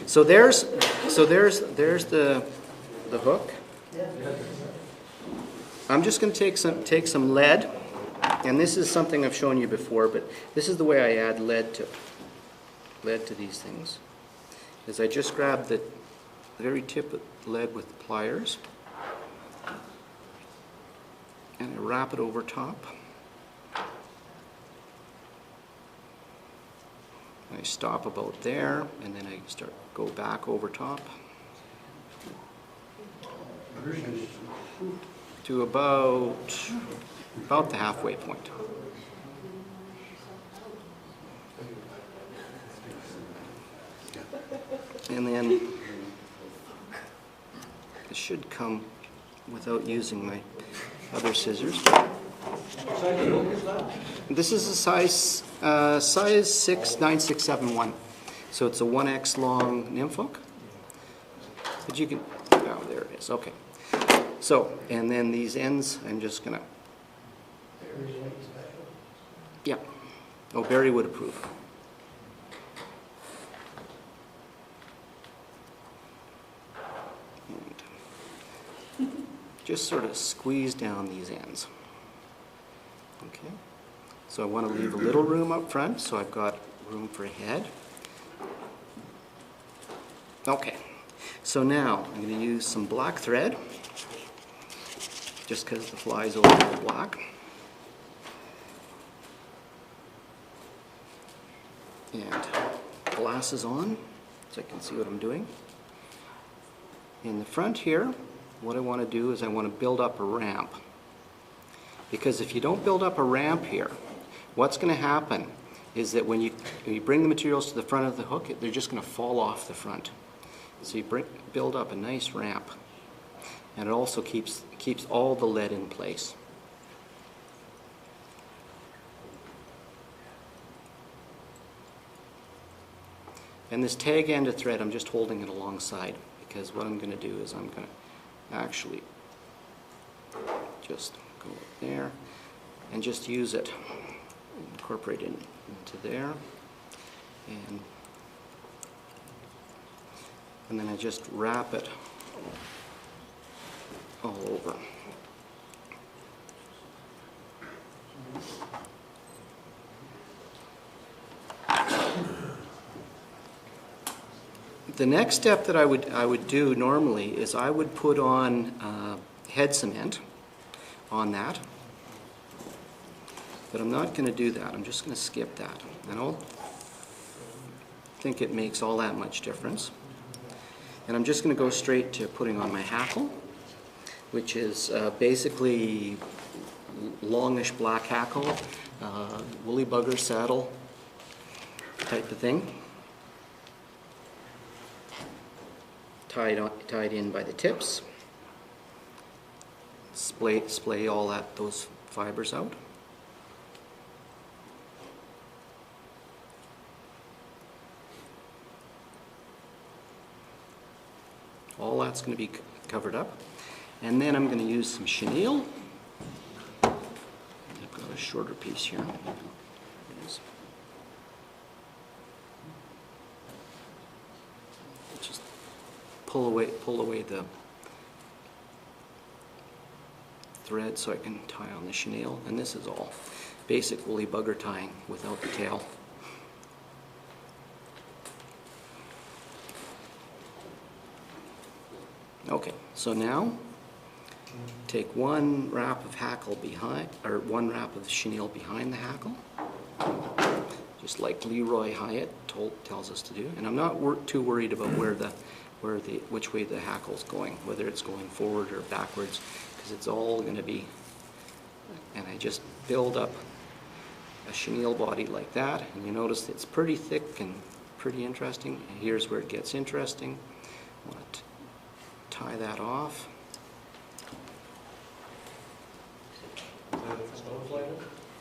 So there's the hook. I'm just going to take some lead, and this is something I've shown you before, but this is the way I add lead to these things. Is I just grab the very tip of lead with the pliers, and I wrap it over top. I stop about there, and then I go back over top to about the halfway point. And then it should come without using my other scissors. This is a size 6 9671, so it's a 1x long nymph hook. But you can, oh, there it is. Okay. So, and then these ends, I'm just gonna. Yeah. Oh, Barry would approve. And just sort of squeeze down these ends. Okay. So I want to leave a little room up front, so I've got room for a head. Okay. So now I'm going to use some black thread, just because the fly's over the black. And glasses on, so I can see what I'm doing. In the front here, what I want to do is I want to build up a ramp. Because if you don't build up a ramp here, what's going to happen is that when you bring the materials to the front of the hook, they're just going to fall off the front. So you build up a nice ramp, and it also keeps all the lead in place. And this tag end of thread, I'm just holding it alongside, because what I'm going to do is I'm going to actually just go up there and just use it, incorporate it into there, and then I just wrap it all over. The next step that I would do normally is I would put on head cement on that, but I'm not going to do that. I'm just going to skip that. I don't think it makes all that much difference. And I'm just going to go straight to putting on my hackle, which is basically longish black hackle, woolly bugger saddle type of thing. Tied in by the tips. Splay all those fibers out. All that's going to be covered up. And then I'm going to use some chenille. I've got a shorter piece here. Just pull away the thread so I can tie on the chenille. And this is all basic woolly bugger tying without the tail. Okay, so now take one wrap of hackle behind, or one wrap of chenille behind the hackle, just like Leroy Hyatt tells us to do. And I'm not too worried about which way the hackle's going, whether it's going forward or backwards, because it's all going to be. And I just build up a chenille body like that, and you notice it's pretty thick and pretty interesting. And here's where it gets interesting. I want to tie that off.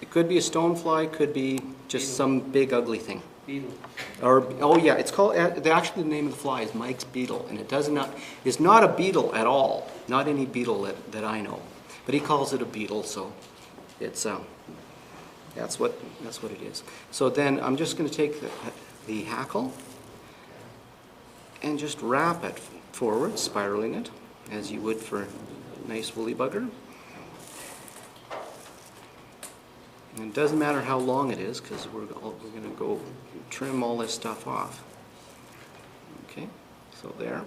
It could be a stonefly, could be just Beetle. Some big ugly thing. Beetle. Or oh yeah, it's called. Actually, the name of the fly is Mike's beetle, and it's not a beetle at all. Not any beetle that I know, but he calls it a beetle, so it's that's what it is. So then I'm just going to take the hackle, and just wrap it forward, spiraling it, as you would for a nice woolly bugger. And it doesn't matter how long it is, because we're going to go trim all this stuff off. Okay, so there.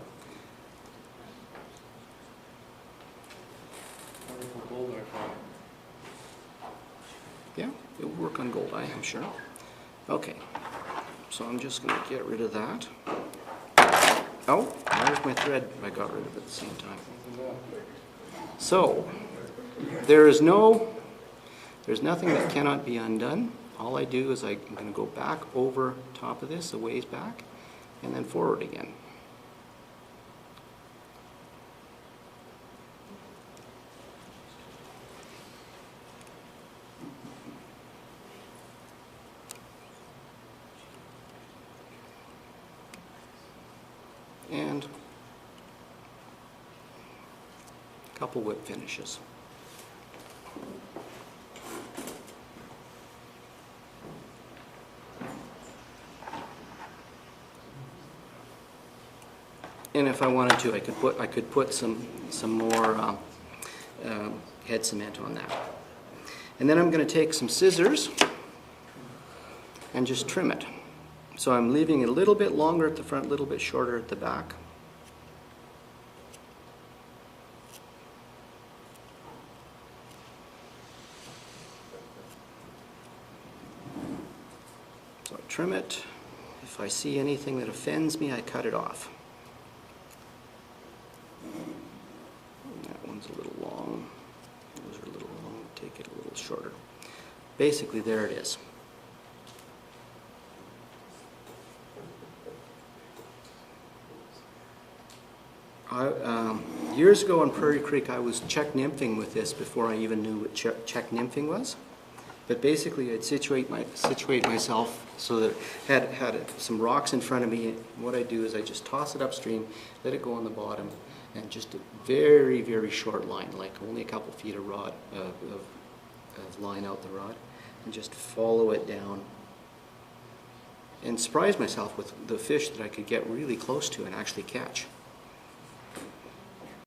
Yeah, it will work on gold eye, I'm sure. Okay, so I'm just going to get rid of that. Oh, there's my thread. I got rid of it at the same time. So, there's nothing that cannot be undone. All I do is I'm going to go back over top of this, a ways back, and then forward again. And a couple whip finishes. And if I wanted to, I could put some more head cement on that. And then I'm going to take some scissors and just trim it. So I'm leaving it a little bit longer at the front, a little bit shorter at the back. So I trim it. If I see anything that offends me, I cut it off. That one's a little long. Those are a little long. Take it a little shorter. Basically, there it is. Years ago on Prairie Creek, I was check nymphing with this before I even knew what check nymphing was. But basically, I'd situate myself so that I had some rocks in front of me. What I do is I just toss it upstream, let it go on the bottom, and just a very, very short line, like only a couple feet of rod of line out the rod, and just follow it down. And surprise myself with the fish that I could get really close to and actually catch.